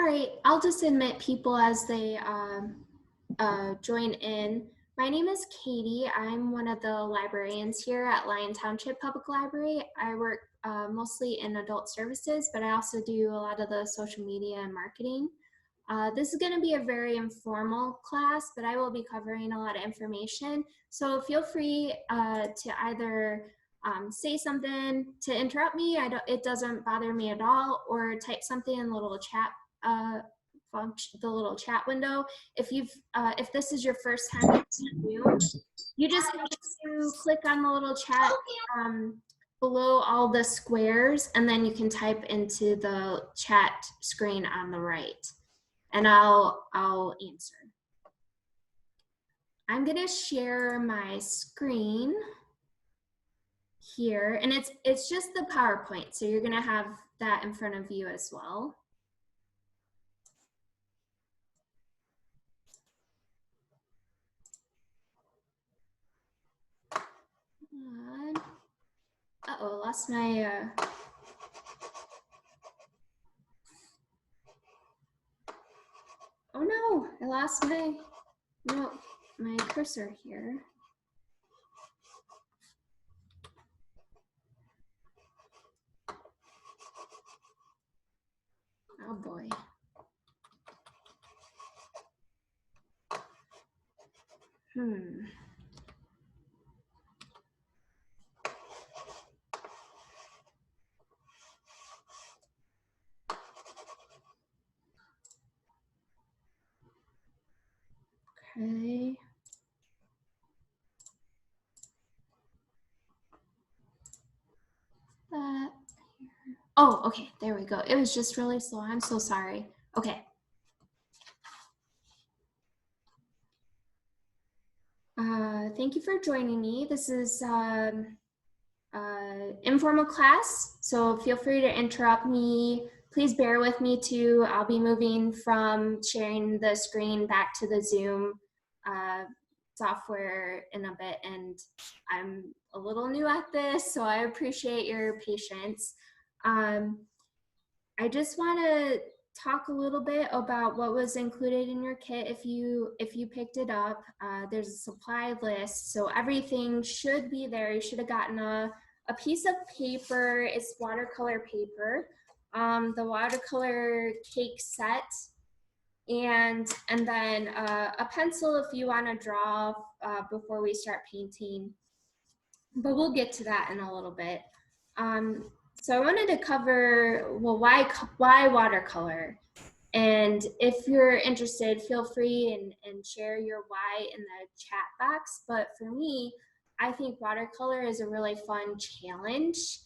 All right, I'll just admit people as they join in. My name is Katie. I'm one of the librarians here at Lyon Township Public Library. I work mostly in adult services, but I also do a lot of the social media and marketing. This is going to be a very informal class, but I will be covering a lot of information. So feel free to either say something to interrupt me. It doesn't bother me at all, or type something in the little chat function, the little chat window. If this is your first time using Zoom, you just have to click on the little chat below all the squares, and then you can type into the chat screen on the right, and I'll answer. I'm gonna share my screen here, and it's just the PowerPoint, so you're gonna have that in front of you as well. Uh-oh, lost my oh no, I lost my cursor here. Oh boy. Okay. Oh, okay, there we go. It was just really slow. I'm so sorry. Okay. Thank you for joining me. This is informal class, so feel free to interrupt me. Please bear with me too. I'll be moving from sharing the screen back to the Zoom software in a bit, and I'm a little new at this, so I appreciate your patience. I just want to talk a little bit about what was included in your kit if you picked it up. There's a supply list, so everything should be there. You should have gotten a piece of paper. It's watercolor paper, the watercolor cake set, and then a pencil if you want to draw before we start painting. But we'll get to that in a little bit. So I wanted to cover, well, why watercolor? And if you're interested, feel free and share your why in the chat box. But for me, I think watercolor is a really fun challenge.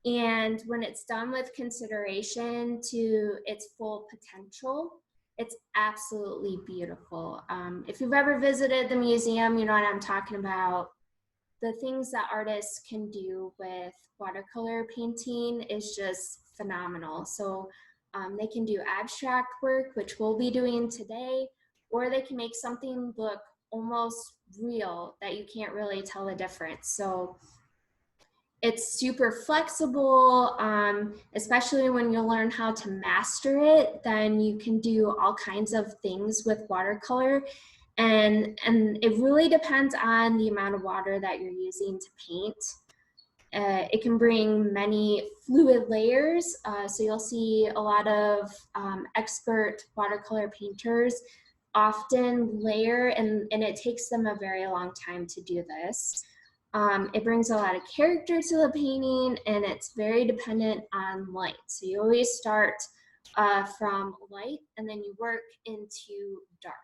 And when it's done with consideration to its full potential, it's absolutely beautiful. If you've ever visited the museum, you know what I'm talking about. The things that artists can do with watercolor painting is just phenomenal. So they can do abstract work, which we'll be doing today, or they can make something look almost real that you can't really tell the difference. So it's super flexible, especially when you learn how to master it, then you can do all kinds of things with watercolor. And it really depends on the amount of water that you're using to paint. It can bring many fluid layers, so you'll see a lot of expert watercolor painters often layer, and it takes them a very long time to do this. It brings a lot of character to the painting, and it's very dependent on light. So you always start from light, and then you work into dark.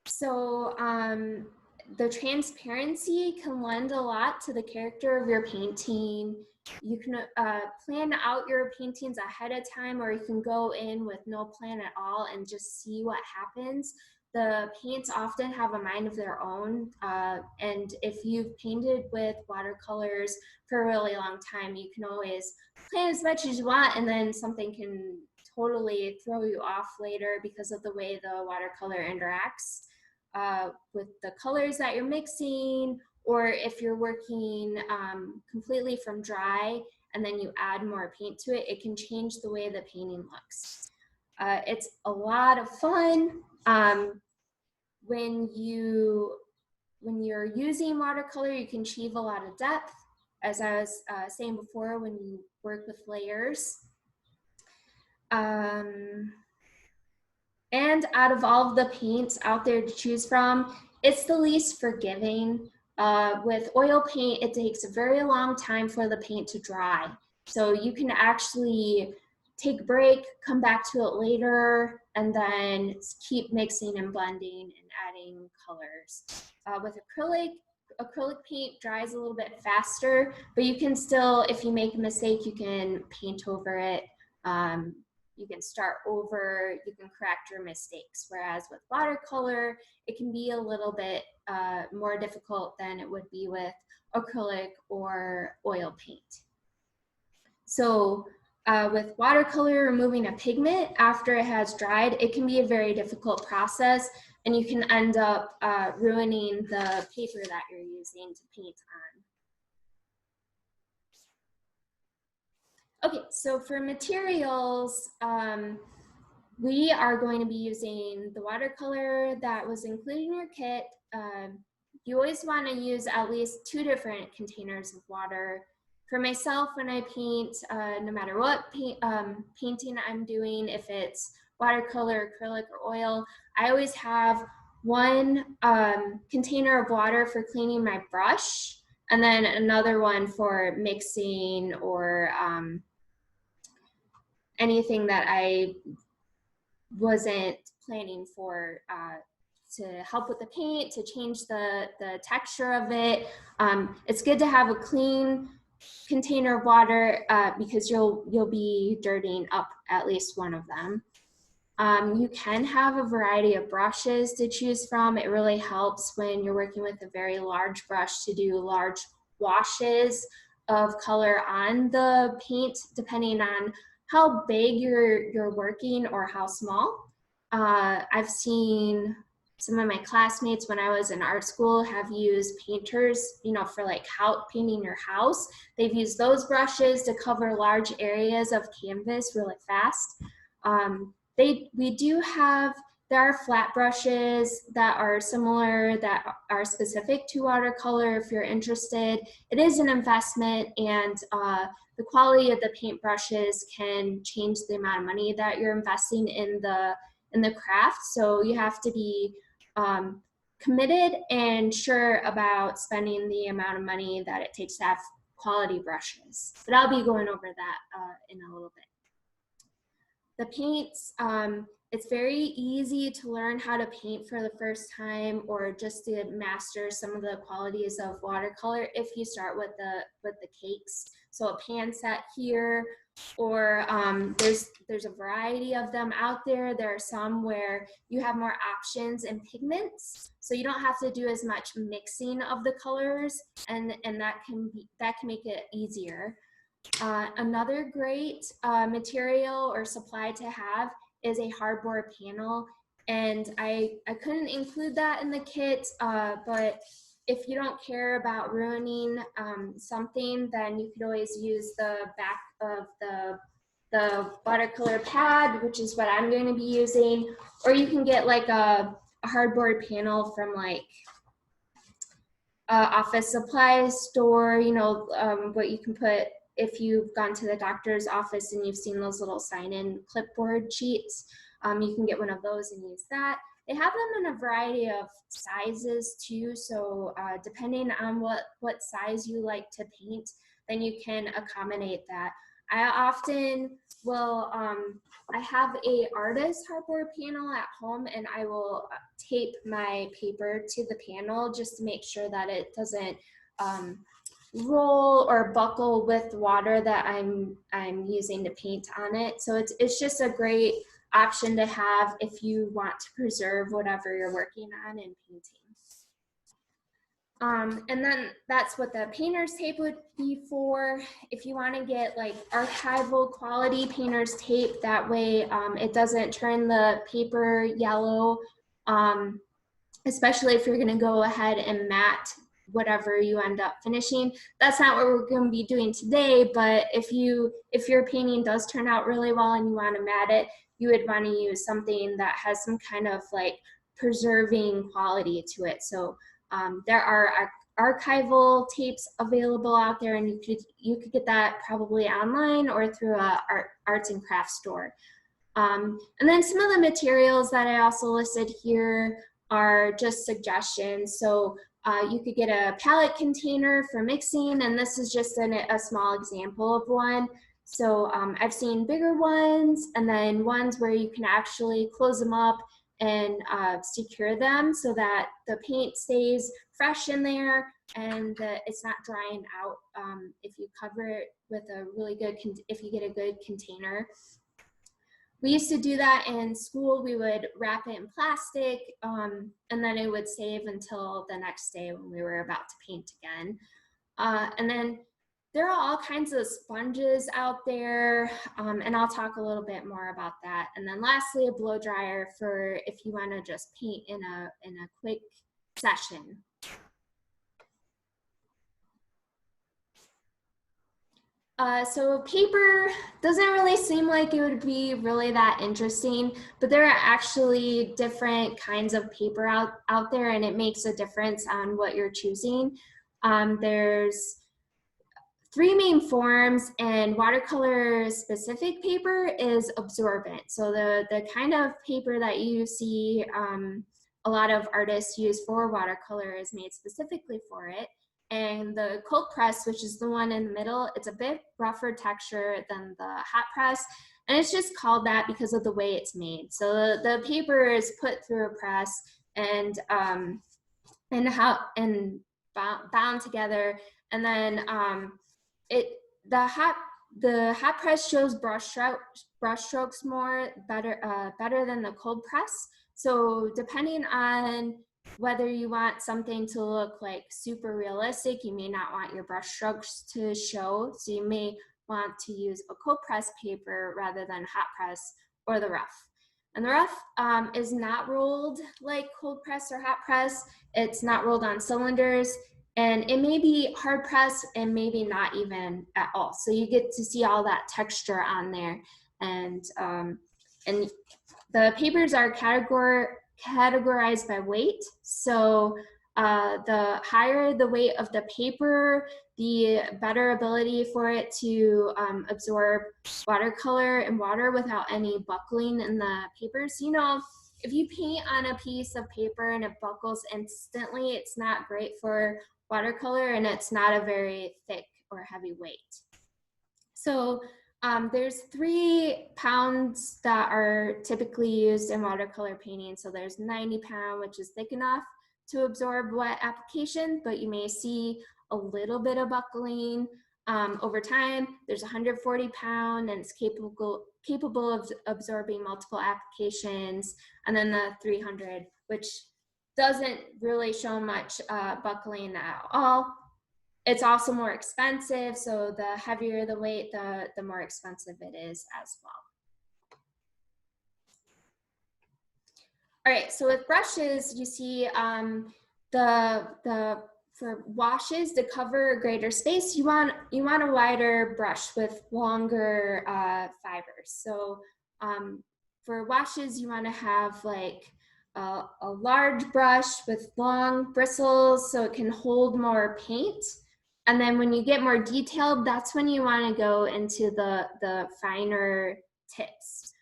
So the transparency can lend a lot to the character of your painting. You can plan out your paintings ahead of time, or you can go in with no plan at all and just see what happens. The paints often have a mind of their own, and if you've painted with watercolors for a really long time, you can always plan as much as you want, and then something can totally throw you off later because of the way the watercolor interacts with the colors that you're mixing, or if you're working completely from dry and then you add more paint to it, it can change the way the painting looks. It's a lot of fun. When you're using watercolor, you can achieve a lot of depth, as I was saying before, when you work with layers. And out of all of the paints out there to choose from, it's the least forgiving. With oil paint, it takes a very long time for the paint to dry. So you can actually take a break, come back to it later, and then keep mixing and blending and adding colors. With acrylic paint dries a little bit faster, but you can still, if you make a mistake, you can paint over it. You can start over, you can correct your mistakes. Whereas with watercolor, it can be a little bit more difficult than it would be with acrylic or oil paint. So with watercolor, removing a pigment after it has dried, it can be a very difficult process, and you can end up ruining the paper that you're using to paint on. Okay, so for materials, we are going to be using the watercolor that was included in your kit. You always want to use at least 2 different containers of water. For myself, when I paint, no matter what painting I'm doing, if it's watercolor, acrylic, or oil, I always have 1 container of water for cleaning my brush, and then another one for mixing or anything that I wasn't planning for to help with the paint, to change the texture of it. It's good to have a clean container of water because you'll be dirtying up at least one of them. You can have a variety of brushes to choose from. It really helps when you're working with a very large brush to do large washes of color on the paint, depending on how big you're working or how small. I've seen some of my classmates when I was in art school have used painters, for like painting your house. They've used those brushes to cover large areas of canvas really fast. There are flat brushes that are similar, that are specific to watercolor if you're interested. It is an investment, and the quality of the paint brushes can change the amount of money that you're investing in the craft. So you have to be committed and sure about spending the amount of money that it takes to have quality brushes. But I'll be going over that in a little bit. The paints, it's very easy to learn how to paint for the first time, or just to master some of the qualities of watercolor if you start with the cakes. So a pan set here, or there's a variety of them out there. There are some where you have more options and pigments, so you don't have to do as much mixing of the colors, and that can make it easier. Another great material or supply to have is a hardboard panel, and I couldn't include that in the kit, but if you don't care about ruining something, then you could always use the back of the watercolor pad, which is what I'm going to be using, or you can get like a hardboard panel from like office supply store, what you can put if you've gone to the doctor's office and you've seen those little sign-in clipboard sheets. You can get one of those and use that. They have them in a variety of sizes too, so depending on what size you like to paint, then you can accommodate that. I often will, I have a artist hardboard panel at home, and I will tape my paper to the panel just to make sure that it doesn't roll or buckle with water that I'm using to paint on it. So it's just a great option to have if you want to preserve whatever you're working on and painting. And then that's what the painter's tape would be for. If you want to get like archival quality painter's tape, that way it doesn't turn the paper yellow, especially if you're going to go ahead and matte whatever you end up finishing. That's not what we're going to be doing today, but if your painting does turn out really well and you want to mat it, you would want to use something that has some kind of like preserving quality to it. So there are archival tapes available out there, and you could get that probably online or through a arts and crafts store. And then some of the materials that I also listed here are just suggestions. So you could get a palette container for mixing, and this is just a small example of one. So I've seen bigger ones, and then ones where you can actually close them up and secure them so that the paint stays fresh in there and that it's not drying out if you cover it with a really good, if you get a good container. We used to do that in school. We would wrap it in plastic and then it would save until the next day when we were about to paint again. And then there are all kinds of sponges out there, and I'll talk a little bit more about that. And then lastly, a blow dryer for if you want to just paint in a quick session. So paper doesn't really seem like it would be really that interesting, but there are actually different kinds of paper out there, and it makes a difference on what you're choosing. There's 3 main forms, and watercolor specific paper is absorbent. So the kind of paper that you see a lot of artists use for watercolor is made specifically for it. And the cold press, which is the one in the middle, it's a bit rougher texture than the hot press. And it's just called that because of the way it's made. So the paper is put through a press and bound together. And then the hot press shows brush strokes better than the cold press. So depending on whether you want something to look like super realistic, you may not want your brush strokes to show. So you may want to use a cold press paper rather than hot press or the rough. And the rough is not rolled like cold press or hot press. It's not rolled on cylinders, and it may be hard press and maybe not even at all. So you get to see all that texture on there. And the papers are categorized by weight. So the higher the weight of the paper, the better ability for it to absorb watercolor and water without any buckling in the papers. You know, if you paint on a piece of paper and it buckles instantly, it's not great for watercolor, and it's not a very thick or heavy weight. So there's 3 pounds that are typically used in watercolor painting. So there's 90 pound, which is thick enough to absorb wet application, but you may see a little bit of buckling over time. There's 140 pound, and it's capable of absorbing multiple applications. And then the 300, which doesn't really show much buckling at all. It's also more expensive, so the heavier the weight, the more expensive it is as well. All right, so with brushes, you see for washes to cover a greater space, you want a wider brush with longer fibers. So for washes, you want to have like a large brush with long bristles so it can hold more paint. And then when you get more detailed, that's when you want to go into the finer tips.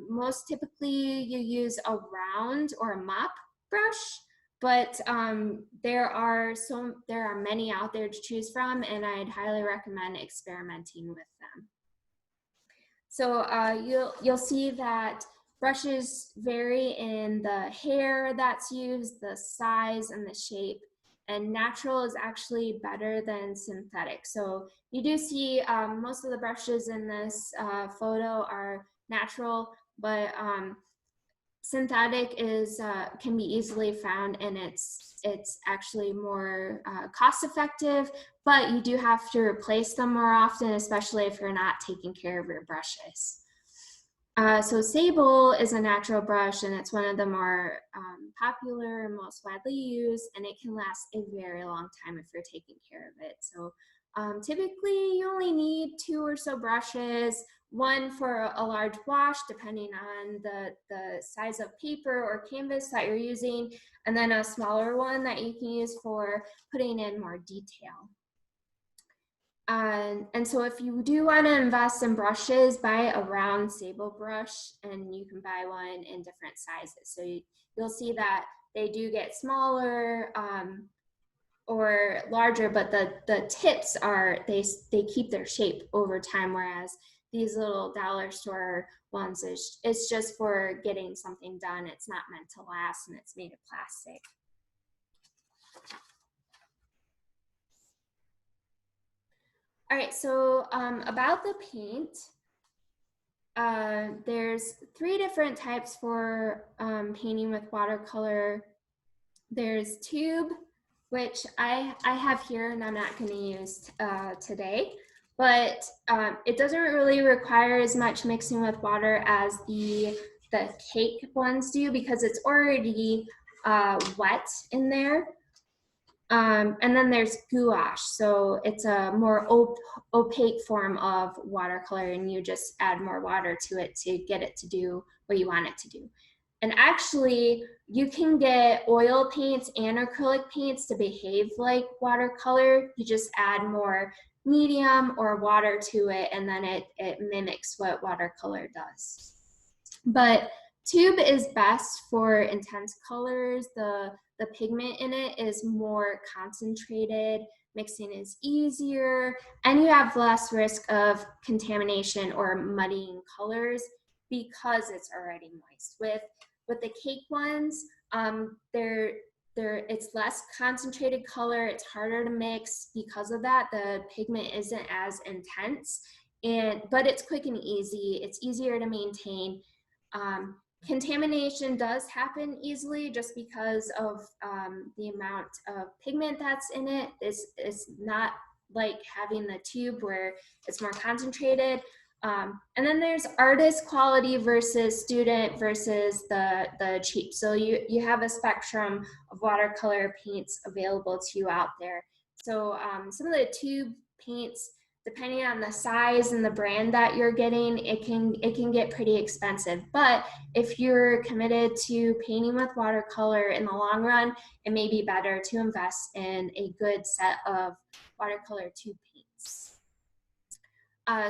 Most typically you use a round or a mop brush, but there are many out there to choose from, and I'd highly recommend experimenting with them. So you'll see that brushes vary in the hair that's used, the size, and the shape. And natural is actually better than synthetic. So you do see most of the brushes in this photo are natural, but synthetic can be easily found, and it's actually more cost effective, but you do have to replace them more often, especially if you're not taking care of your brushes. So sable is a natural brush, and it's one of the more popular and most widely used, and it can last a very long time if you're taking care of it. So typically you only need 2 or so brushes, one for a large wash depending on the size of paper or canvas that you're using, and then a smaller one that you can use for putting in more detail. And so if you do want to invest in brushes, buy a round sable brush, and you can buy one in different sizes. So you'll see that they do get smaller or larger, but the tips are, they keep their shape over time, whereas these little dollar store ones, it's just for getting something done. It's not meant to last, and it's made of plastic. All right, so about the paint, there's 3 different types for painting with watercolor. There's tube, which I have here and I'm not going to use today, but it doesn't really require as much mixing with water as the cake ones do, because it's already wet in there. And then there's gouache, so it's a more opaque form of watercolor, and you just add more water to it to get it to do what you want it to do. And actually, you can get oil paints and acrylic paints to behave like watercolor. You just add more medium or water to it, and then it mimics what watercolor does. But tube is best for intense colors. The pigment in it is more concentrated, mixing is easier, and you have less risk of contamination or muddying colors because it's already moist. With the cake ones, it's less concentrated color, it's harder to mix because of that. The pigment isn't as intense, but it's quick and easy. It's easier to maintain. Contamination does happen easily just because of the amount of pigment that's in it. It's not like having the tube where it's more concentrated. And then there's artist quality versus student versus the cheap. So you have a spectrum of watercolor paints available to you out there. So some of the tube paints, depending on the size and the brand that you're getting, it can get pretty expensive. But if you're committed to painting with watercolor in the long run, it may be better to invest in a good set of watercolor tube paints.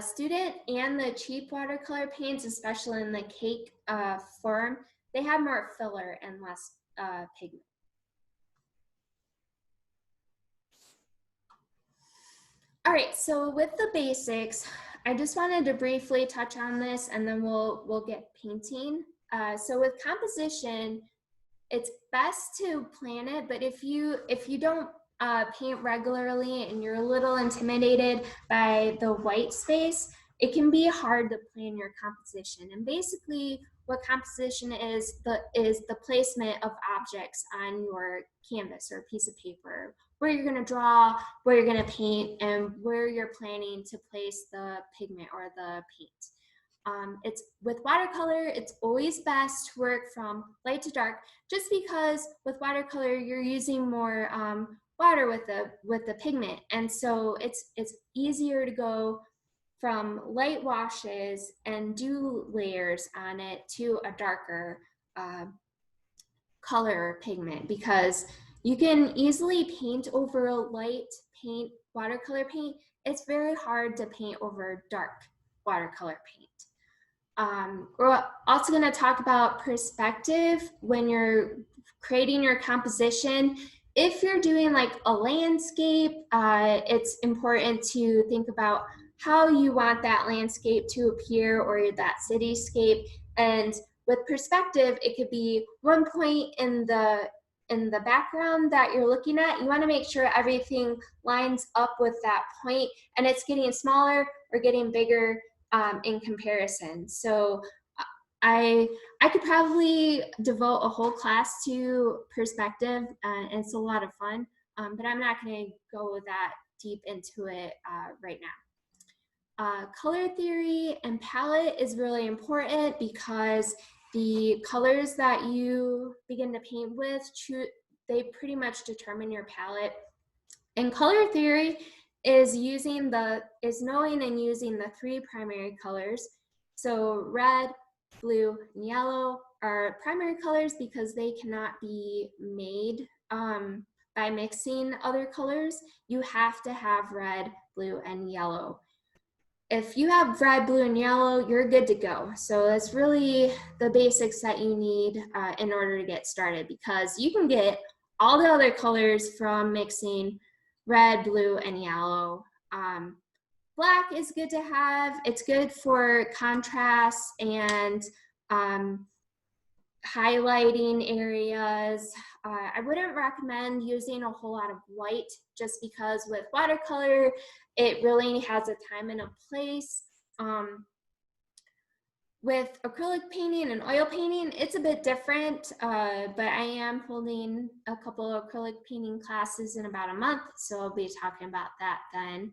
Student and the cheap watercolor paints, especially in the cake form, they have more filler and less pigment. All right, so with the basics, I just wanted to briefly touch on this, and then we'll get painting. So with composition, it's best to plan it, but if you don't paint regularly and you're a little intimidated by the white space, it can be hard to plan your composition. And basically, what composition is the placement of objects on your canvas or piece of paper, where you're going to draw, where you're going to paint, and where you're planning to place the pigment or the paint. It's with watercolor, it's always best to work from light to dark, just because with watercolor you're using more water with the pigment, and so it's easier to go from light washes and do layers on it to a darker color pigment, because you can easily paint over a light paint, watercolor paint. It's very hard to paint over dark watercolor paint. We're also going to talk about perspective when you're creating your composition. If you're doing like a landscape, it's important to think about how you want that landscape to appear, or that cityscape. And with perspective, it could be one point in the background that you're looking at. You want to make sure everything lines up with that point, and it's getting smaller or getting bigger in comparison. So I could probably devote a whole class to perspective, and it's a lot of fun, but I'm not going to go that deep into it right now. Color theory and palette is really important because the colors that you begin to paint with, they pretty much determine your palette. And color theory is knowing and using the three primary colors. So red, blue, and yellow are primary colors because they cannot be made by mixing other colors. You have to have red, blue, and yellow. If you have red, blue, and yellow, you're good to go. So that's really the basics that you need in order to get started, because you can get all the other colors from mixing red, blue, and yellow. Black is good to have. It's good for contrast and highlighting areas. I wouldn't recommend using a whole lot of white, just because with watercolor, it really has a time and a place. With acrylic painting and oil painting, it's a bit different, but I am holding a couple of acrylic painting classes in about a month, so I'll be talking about that then.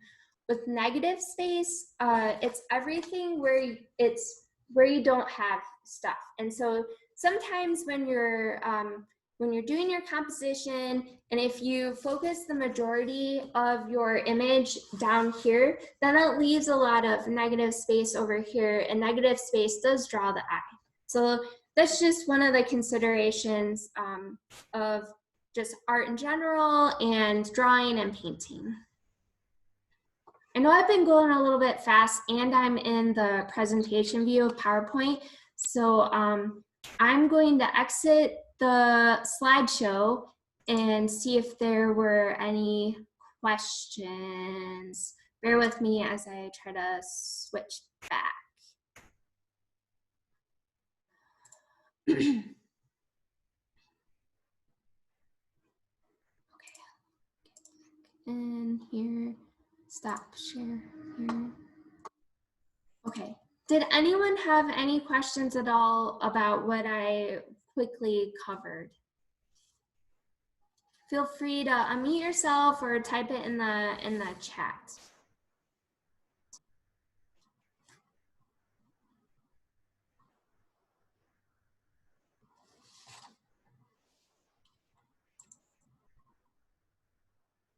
With negative space, it's everything where you don't have stuff. And so sometimes when you're doing your composition, and if you focus the majority of your image down here, then it leaves a lot of negative space over here, and negative space does draw the eye. So that's just one of the considerations of just art in general and drawing and painting. I know I've been going a little bit fast, and I'm in the presentation view of PowerPoint, so I'm going to exit the slideshow and see if there were any questions. Bear with me as I try to switch back. Okay. And here, stop share here. Okay. Did anyone have any questions at all about what I quickly covered? Feel free to unmute yourself or type it in the chat.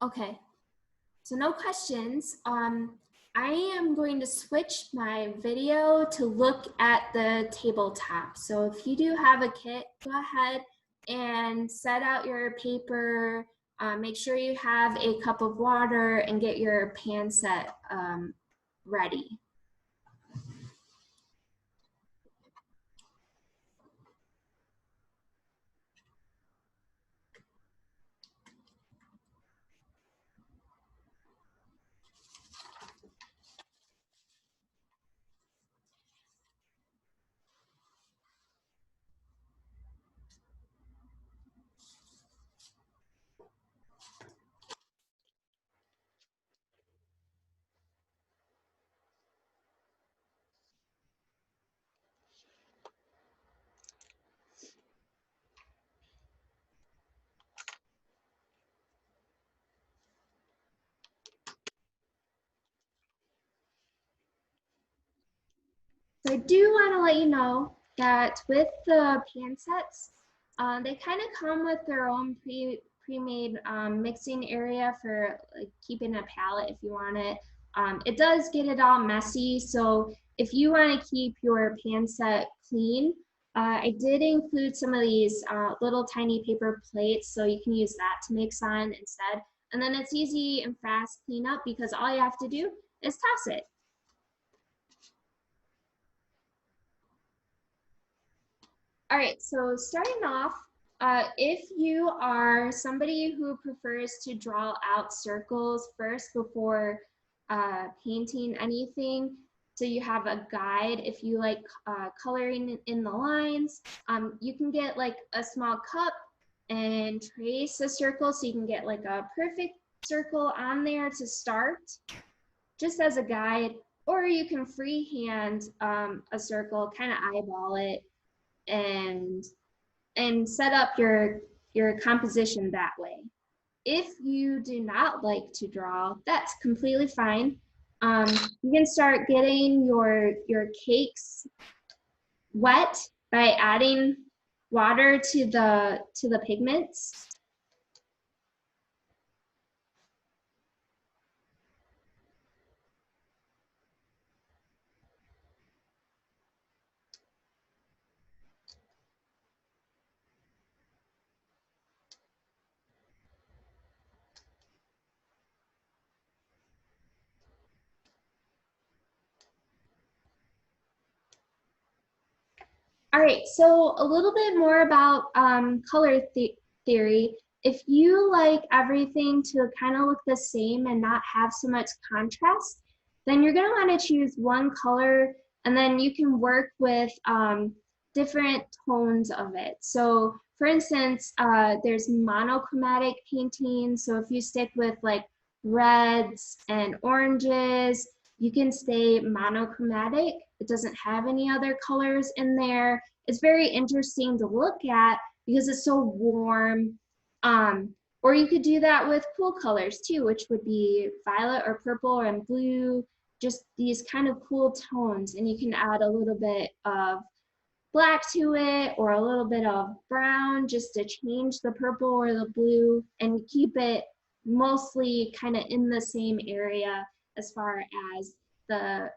Okay, so no questions. I am going to switch my video to look at the tabletop. So if you do have a kit, go ahead and set out your paper. Make sure you have a cup of water and get your pan set ready. So I do want to let you know that with the pan sets, they kind of come with their own pre-made mixing area for like keeping a palette if you want it. It does get it all messy, so if you want to keep your pan set clean, I did include some of these little tiny paper plates, so you can use that to mix on instead. And then it's easy and fast clean up because all you have to do is toss it. All right, so starting off, if you are somebody who prefers to draw out circles first before painting anything, so you have a guide, if you like coloring in the lines, you can get like a small cup and trace a circle so you can get like a perfect circle on there to start, just as a guide, or you can freehand a circle, kind of eyeball it, and set up your composition that way. If you do not like to draw, that's completely fine. You can start getting your cakes wet by adding water to the pigments. All right, so a little bit more about color theory. If you like everything to kind of look the same and not have so much contrast, then you're gonna wanna choose one color and then you can work with different tones of it. So for instance, there's monochromatic painting. So if you stick with like reds and oranges, you can stay monochromatic. It doesn't have any other colors in there. It's very interesting to look at because it's so warm. Or you could do that with cool colors too, which would be violet or purple and blue, just these kind of cool tones. And you can add a little bit of black to it or a little bit of brown just to change the purple or the blue and keep it mostly kind of in the same area as far as the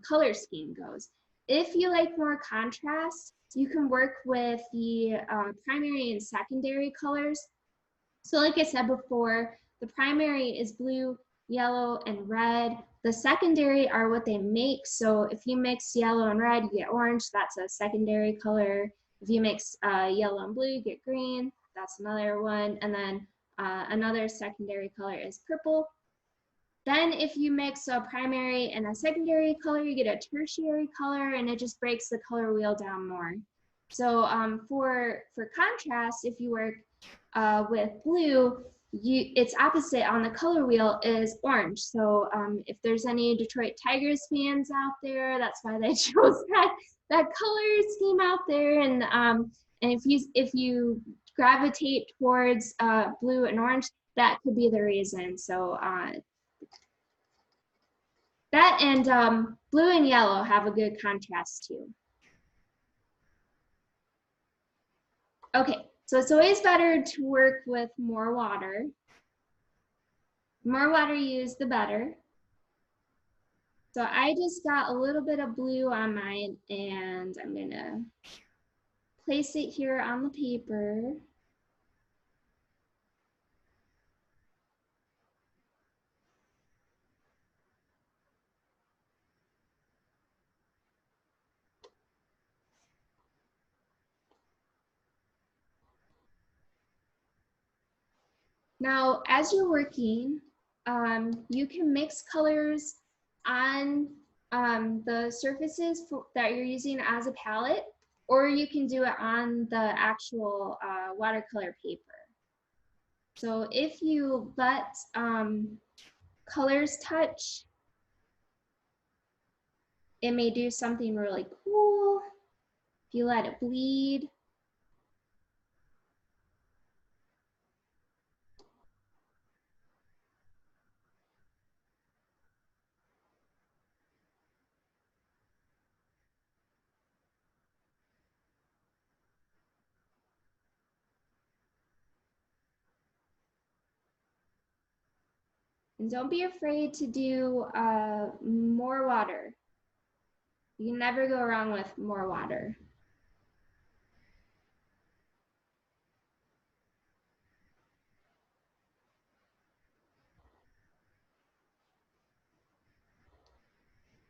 color scheme goes. If you like more contrast, you can work with the primary and secondary colors. So like I said before, the primary is blue, yellow, and red. The secondary are what they make. So if you mix yellow and red, you get orange. That's a secondary color. If you mix yellow and blue, you get green. That's another one. And then another secondary color is purple. Then if you mix a primary and a secondary color, you get a tertiary color, and it just breaks the color wheel down more. So for contrast, if you work with blue, it's opposite on the color wheel is orange. So if there's any Detroit Tigers fans out there, that's why they chose that color scheme out there. And if you gravitate towards blue and orange, that could be the reason. So that and blue and yellow have a good contrast too. Okay, so it's always better to work with more water. The more water you use, the better. So I just got a little bit of blue on mine and I'm gonna place it here on the paper. Now, as you're working, you can mix colors on the surfaces that you're using as a palette, or you can do it on the actual watercolor paper. So if you let colors touch, it may do something really cool. If you let it bleed, and don't be afraid to do more water. You can never go wrong with more water.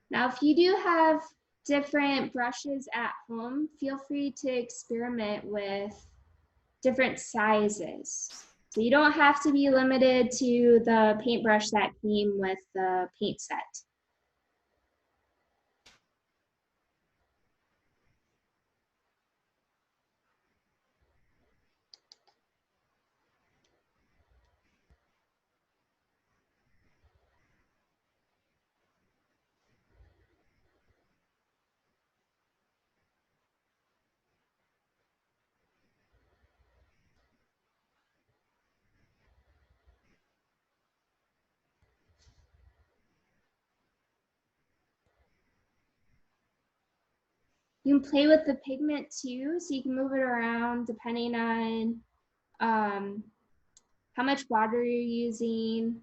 Now, if you do have different brushes at home, feel free to experiment with different sizes. So you don't have to be limited to the paintbrush that came with the paint set. You can play with the pigment too, so you can move it around depending on how much water you're using.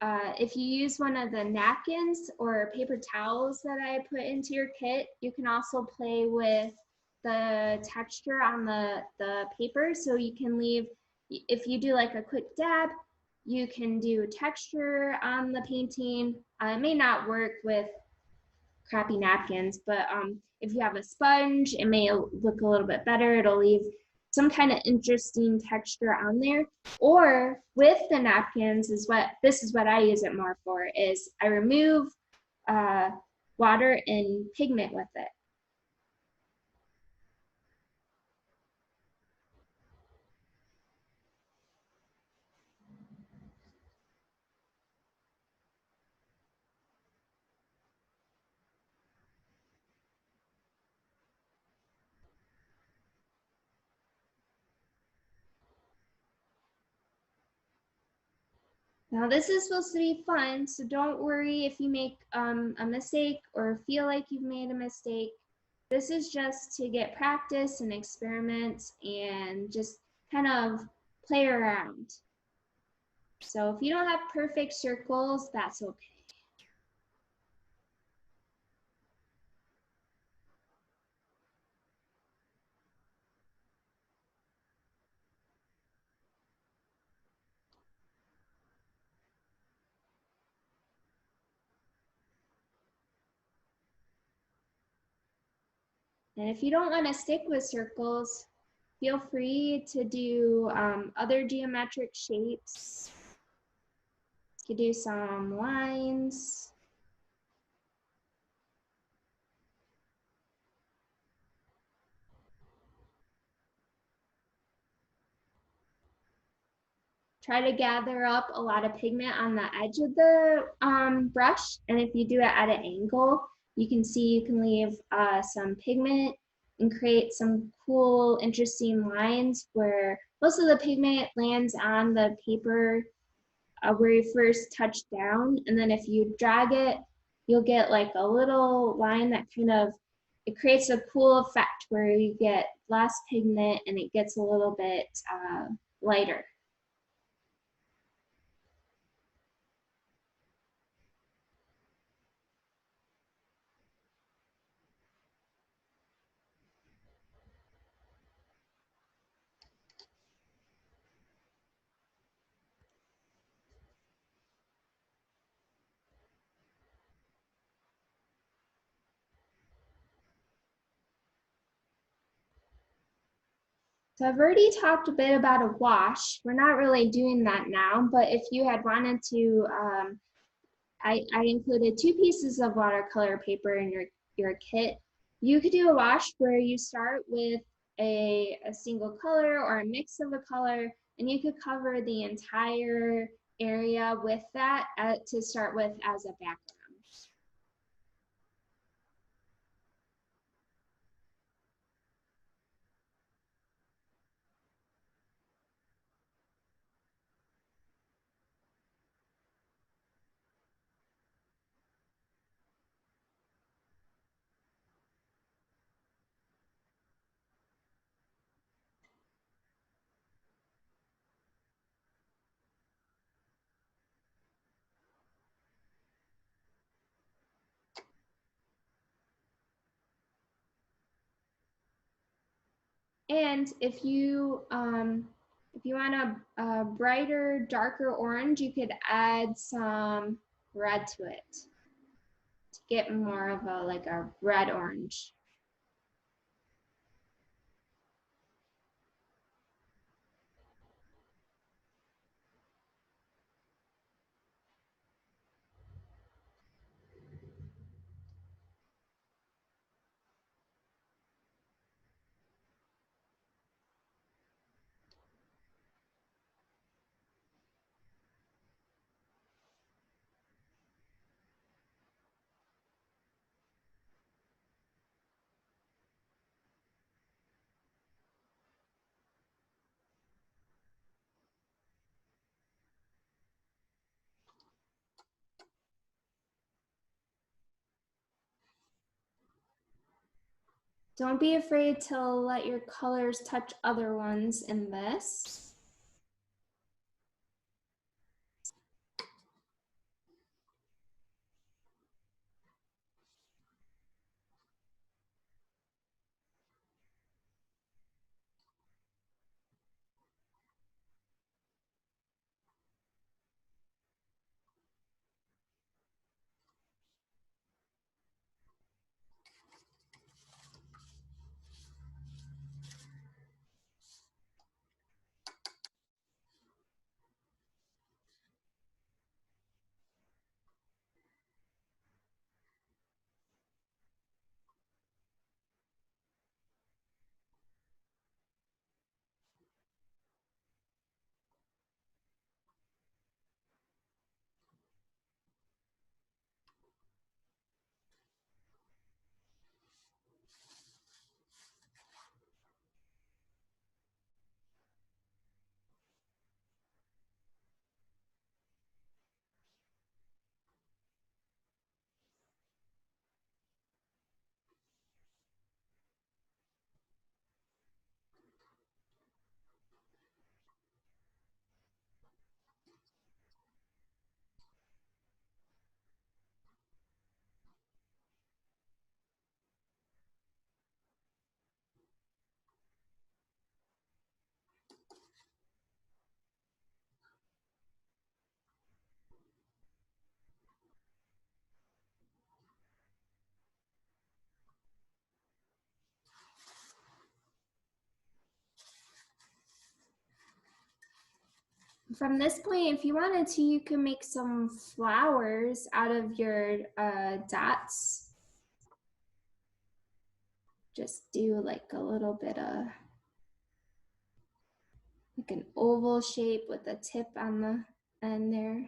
If you use one of the napkins or paper towels that I put into your kit, you can also play with the texture on the paper. So you can leave, if you do like a quick dab, you can do texture on the painting. It may not work with crappy napkins, but if you have a sponge, it may look a little bit better. It'll leave some kind of interesting texture on there. Or with the napkins this is what I use it more for, is I remove water and pigment with it. Now this is supposed to be fun, so don't worry if you make a mistake or feel like you've made a mistake. This is just to get practice and experiment and just kind of play around. So if you don't have perfect circles, that's okay. And if you don't want to stick with circles, feel free to do other geometric shapes. You could do some lines. Try to gather up a lot of pigment on the edge of the brush. And if you do it at an angle, you can see you can leave some pigment and create some cool, interesting lines where most of the pigment lands on the paper where you first touch down. And then if you drag it, you'll get like a little line that kind of, it creates a cool effect where you get less pigment and it gets a little bit lighter. So I've already talked a bit about a wash. We're not really doing that now, but if you had wanted to, I included 2 pieces of watercolor paper in your kit. You could do a wash where you start with a single color or a mix of a color, and you could cover the entire area with that to start with as a background. And if you want a brighter, darker orange, you could add some red to it to get more of a like a red orange. Don't be afraid to let your colors touch other ones in this. From this point, if you wanted to, you can make some flowers out of your dots. Just do like a little bit of like an oval shape with a tip on the end there.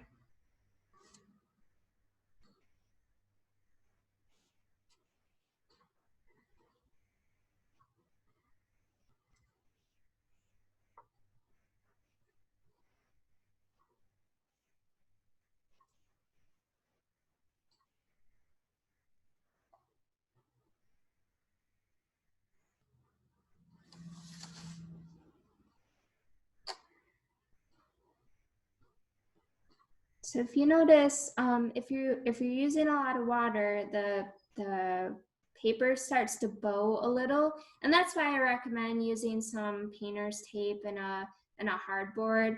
So if you notice, if you're using a lot of water, the paper starts to bow a little, and that's why I recommend using some painter's tape and a hardboard.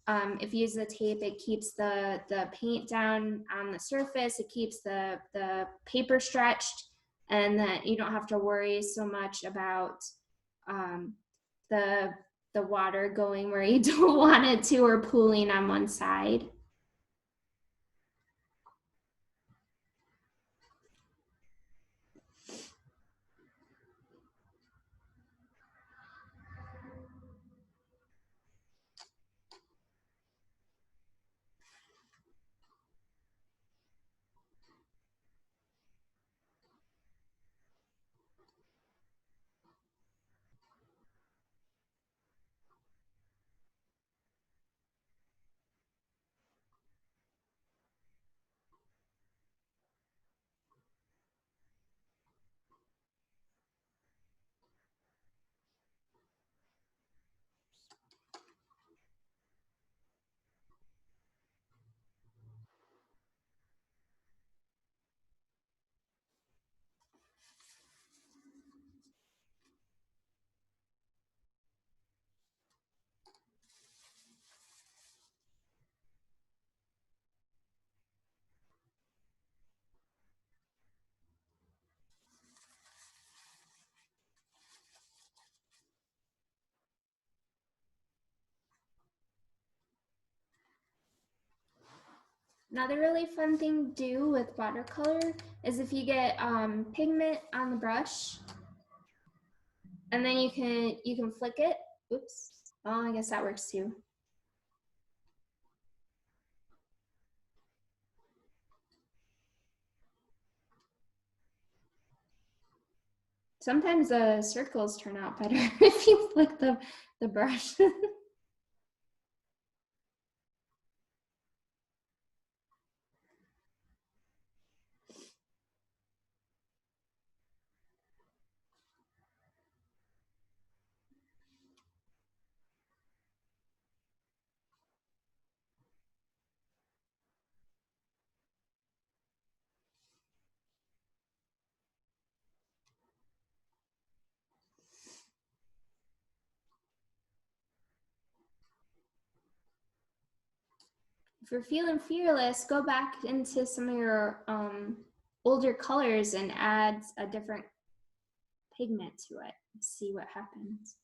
If you use the tape, it keeps the paint down on the surface. It keeps the paper stretched, and that you don't have to worry so much about um, the the water going where you don't want it to or pooling on one side. Another really fun thing to do with watercolor is if you get pigment on the brush, and then you can flick it. Oops. Oh, I guess that works too. Sometimes the circles turn out better if you flick the brush. if you're feeling fearless, go back into some of your older colors and add a different pigment to it. See what happens.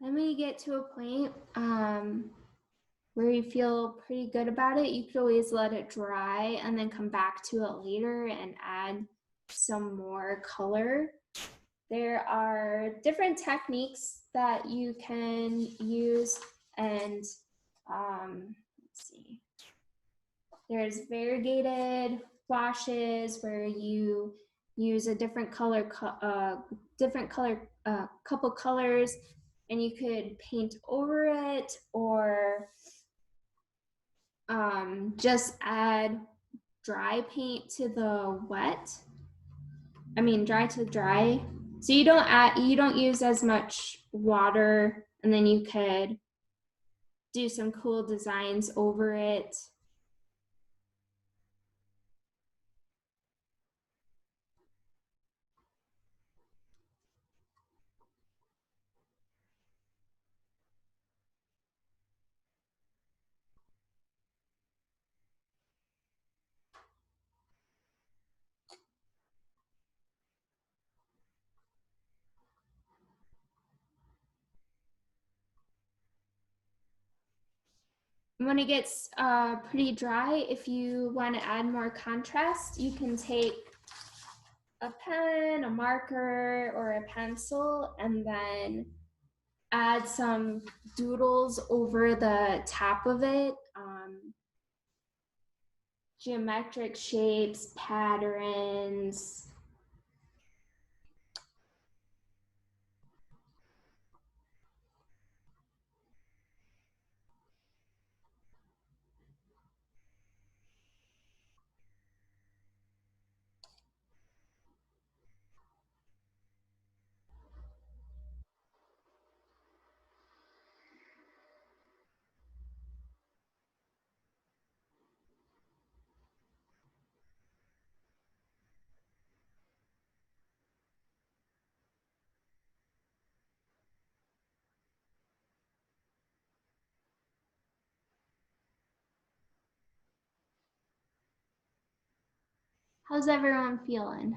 Then when you get to a point where you feel pretty good about it, you could always let it dry and then come back to it later and add some more color. There are different techniques that you can use, and let's see. There's variegated washes where you use a different color, couple colors, and you could paint over it or just add dry paint to the wet. I mean, dry to dry. So you don't use as much water, and then you could do some cool designs over it. When it gets pretty dry, if you want to add more contrast, you can take a pen, a marker, or a pencil, and then add some doodles over the top of it. Geometric shapes, patterns. How's everyone feeling?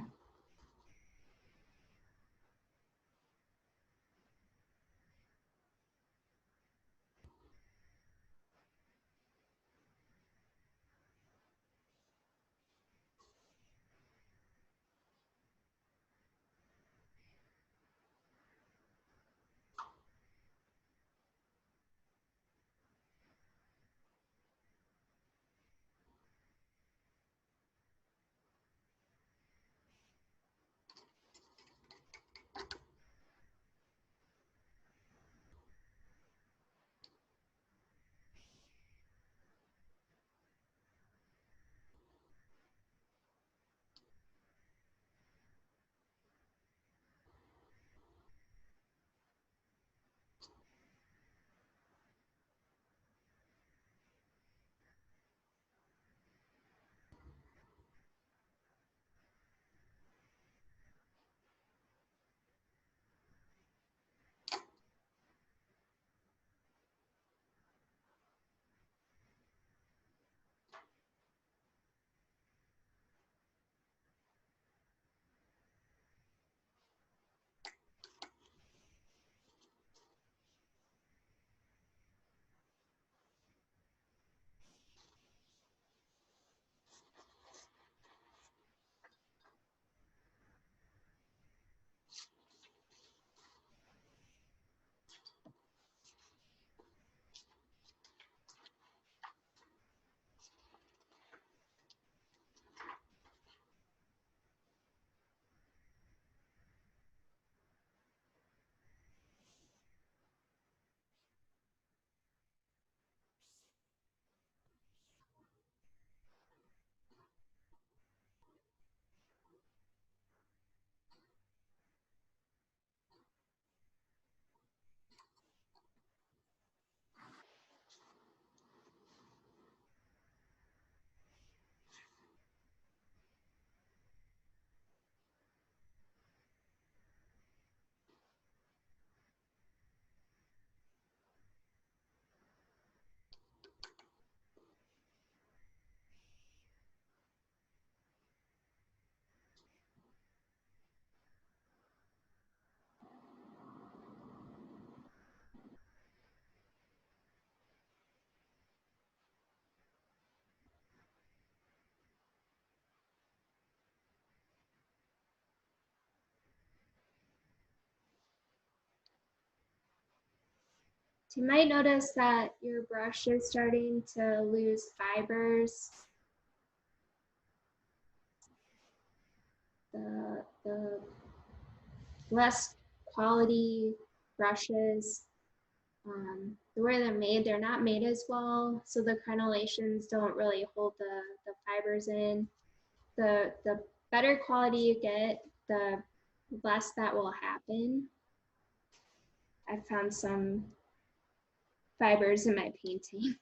You might notice that your brush is starting to lose fibers. The less quality brushes, the way they're not made as well, so the crenellations don't really hold the fibers in. The better quality you get, the less that will happen. I found some fibers in my painting.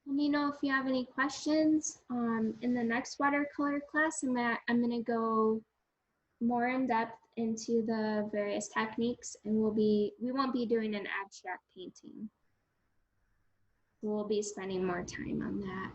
Let me know if you have any questions. In the next watercolor class, I'm gonna go more in depth into the various techniques, and we won't be doing an abstract painting. We'll be spending more time on that.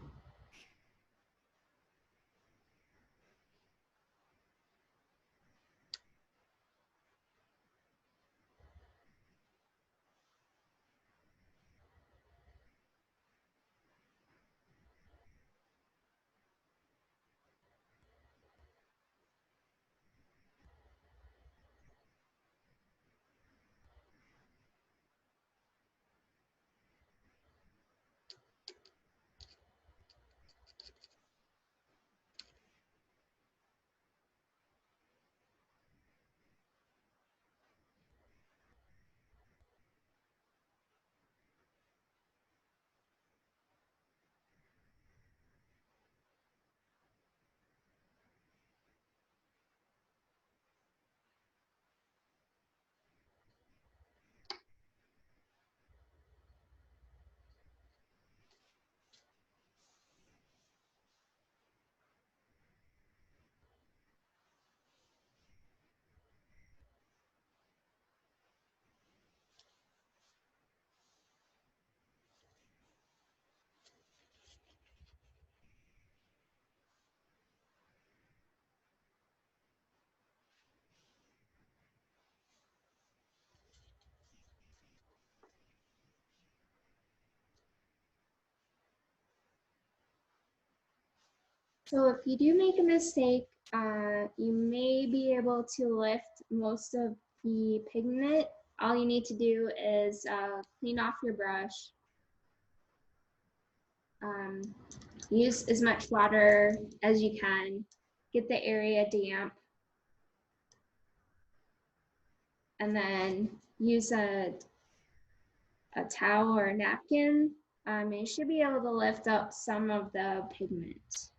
So if you do make a mistake, you may be able to lift most of the pigment. All you need to do is clean off your brush. Use as much water as you can. Get the area damp. And then use a towel or a napkin. And you should be able to lift up some of the pigment.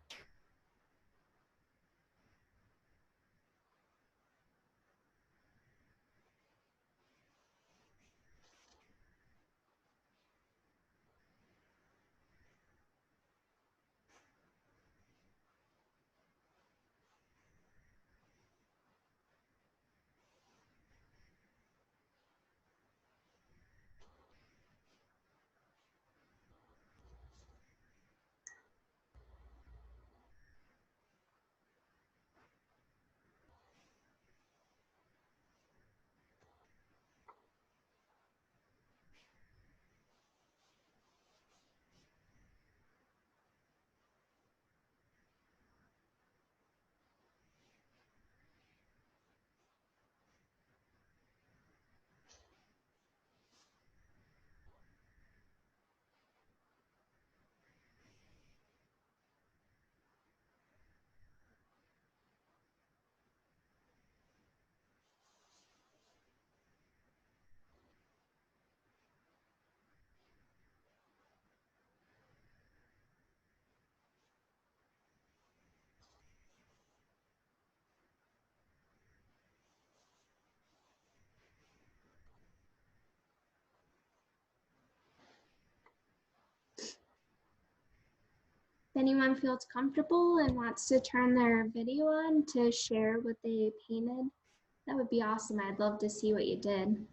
anyone feels comfortable and wants to turn their video on to share what they painted, that would be awesome. I'd love to see what you did.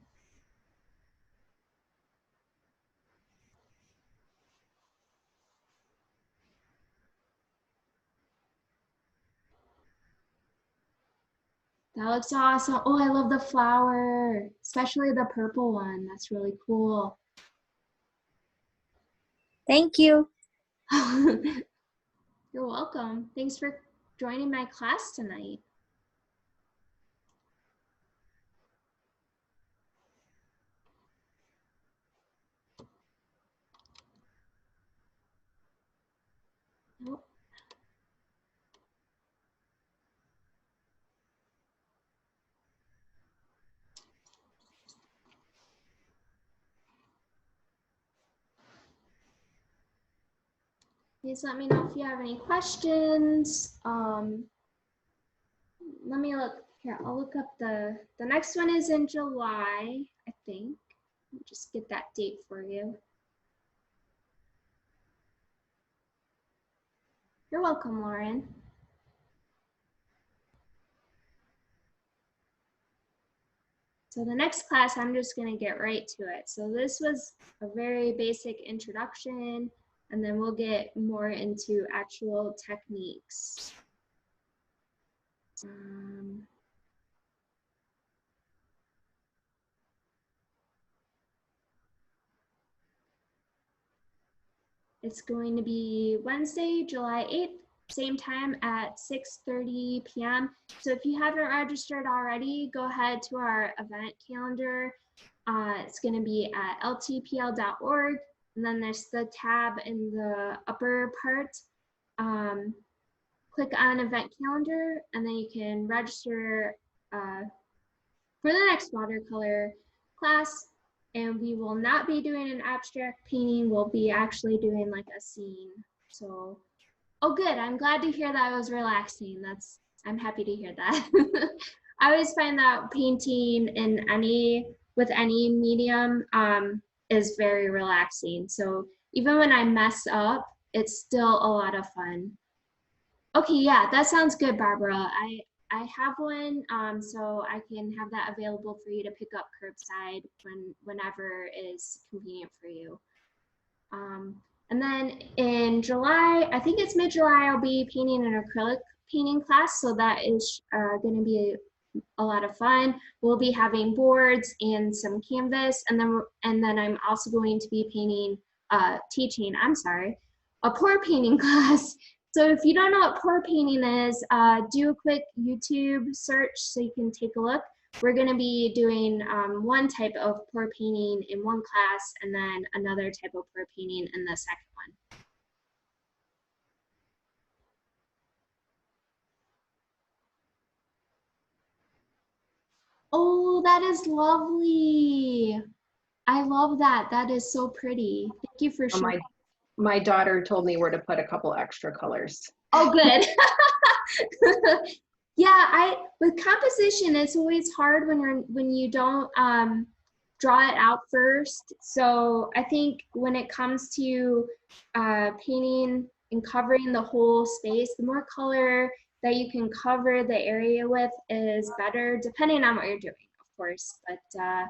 That looks awesome. Oh, I love the flower, especially the purple one. That's really cool. Thank you. You're welcome. Thanks for joining my class tonight. Oh. Please let me know if you have any questions. Let me look here. I'll look up the next one is in July, I think. Let me just get that date for you. You're welcome, Lauren. So the next class, I'm just gonna get right to it. So this was a very basic introduction, and then we'll get more into actual techniques. It's going to be Wednesday, July 8th, same time at 6:30 p.m. So if you haven't registered already, go ahead to our event calendar. It's going to be at ltpl.org, and then there's the tab in the upper part. Click on event calendar, and then you can register for the next watercolor class. And we will not be doing an abstract painting. We'll be actually doing like a scene. So, oh good, I'm glad to hear that was relaxing. I'm happy to hear that. I always find that painting with any medium is very relaxing. So even when I mess up, it's still a lot of fun. Okay, yeah, that sounds good, Barbara. I have one, so I can have that available for you to pick up curbside whenever is convenient for you. And then in July, I think it's mid-July, I'll be painting an acrylic painting class, so that is going to be a lot of fun. We'll be having boards and some canvas, and then I'm also going to be teaching a pour painting class. So if you don't know what pour painting is, do a quick YouTube search so you can take a look. We're going to be doing one type of pour painting in one class, and then another type of pour painting in the second one. Oh, that is lovely. I love that. That is so pretty. Thank you for sharing. My daughter told me where to put a couple extra colors. Oh, good. Yeah, with composition, it's always hard when you don't draw it out first. So I think when it comes to painting and covering the whole space, the more color that you can cover the area with is better, depending on what you're doing, of course. But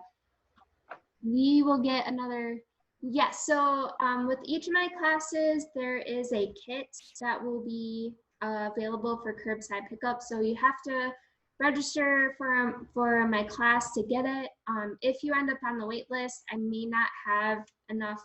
we will get another. Yes, so with each of my classes, there is a kit that will be available for curbside pickup. So you have to register for my class to get it. If you end up on the wait list, I may not have enough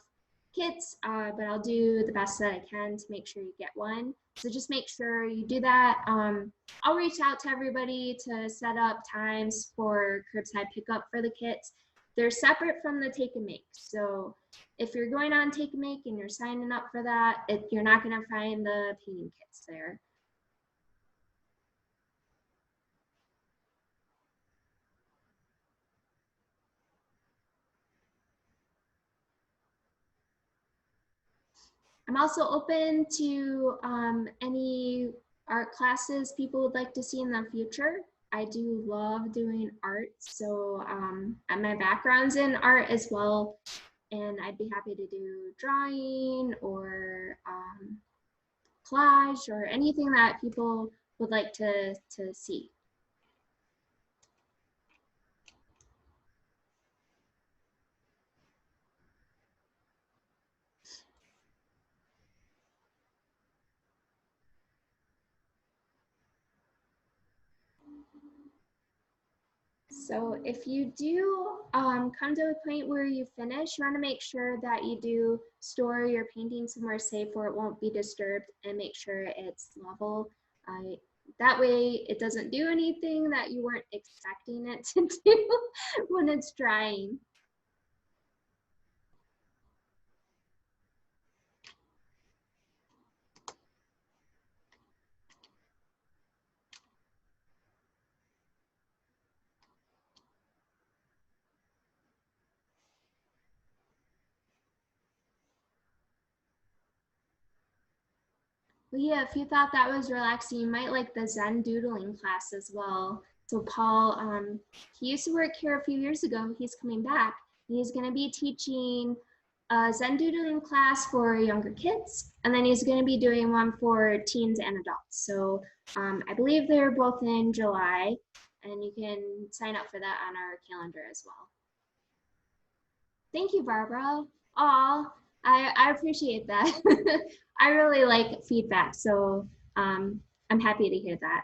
kits, but I'll do the best that I can to make sure you get one. So just make sure you do that. I'll reach out to everybody to set up times for curbside pickup for the kits. They're separate from the take and make. So if you're going on take and make and you're signing up for that, you're not going to find the painting kits there. I'm also open to any art classes people would like to see in the future. I do love doing art, so and my background's in art as well, and I'd be happy to do drawing or collage or anything that people would like to see. So if you do come to a point where you finish, you want to make sure that you do store your painting somewhere safe where it won't be disturbed, and make sure it's level. That way it doesn't do anything that you weren't expecting it to do when it's drying. Well, yeah, if you thought that was relaxing, you might like the Zen doodling class as well. So Paul, he used to work here a few years ago. He's coming back. He's going to be teaching a Zen doodling class for younger kids, and then he's going to be doing one for teens and adults. So I believe they're both in July, and you can sign up for that on our calendar as well. Thank you, Barbara. Aw, I appreciate that. I really like feedback, so I'm happy to hear that.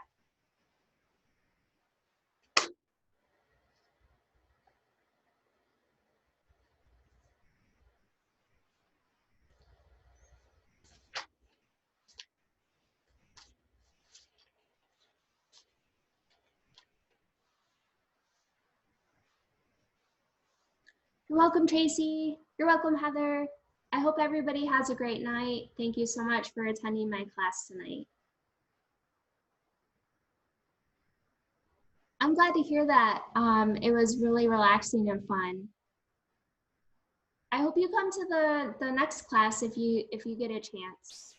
You're welcome, Tracy. You're welcome, Heather. I hope everybody has a great night. Thank you so much for attending my class tonight. I'm glad to hear that. It was really relaxing and fun. I hope you come to the next class if you get a chance.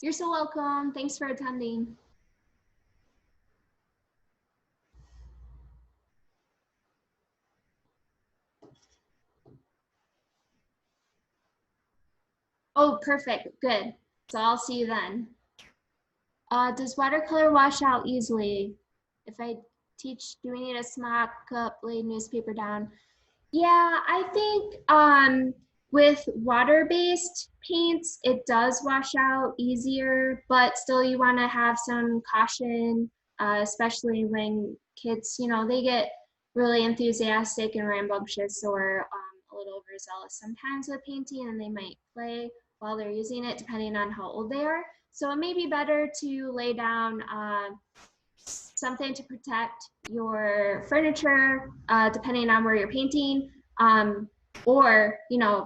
You're so welcome. Thanks for attending. Oh, perfect. Good. So I'll see you then. Does watercolor wash out easily? If I teach, do we need a smock cup, lay newspaper down? Yeah, I think with water-based paints, it does wash out easier, but still you want to have some caution, especially when kids, you know, they get really enthusiastic and rambunctious or a little overzealous sometimes with painting, and they might play while they're using it, depending on how old they are. So it may be better to lay down something to protect your furniture, depending on where you're painting, or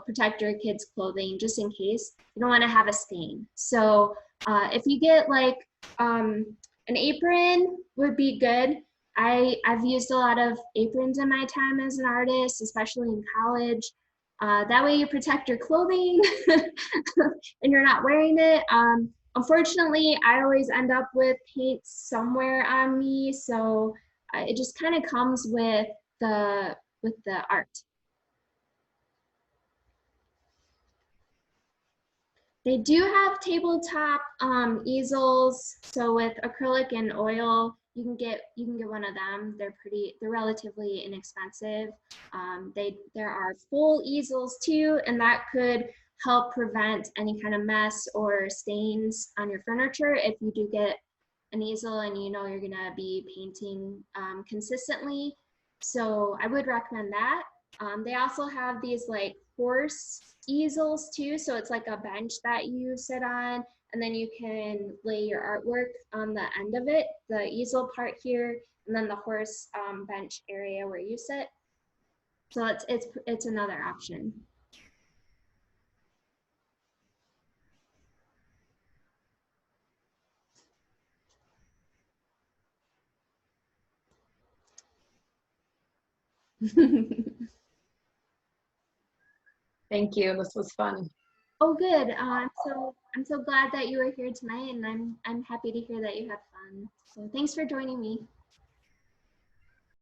protect your kids' clothing just in case you don't want to have a stain. So if you get like an apron would be good. I've used a lot of aprons in my time as an artist, especially in college. That way you protect your clothing and you're not wearing it. Unfortunately, I always end up with paint somewhere on me, so it just kind of comes with the art. They do have tabletop easels, so with acrylic and oil, you can get one of them. They're relatively inexpensive. There are full easels too, and that could help prevent any kind of mess or stains on your furniture if you do get an easel and you know you're gonna be painting consistently. So I would recommend that. They also have these like horse easels too. So it's like a bench that you sit on, and then you can lay your artwork on the end of it, the easel part here, and then the horse bench area where you sit. So it's another option. Thank you. This was fun. Oh, good. I'm so glad that you were here tonight, and I'm happy to hear that you had fun. So thanks for joining me.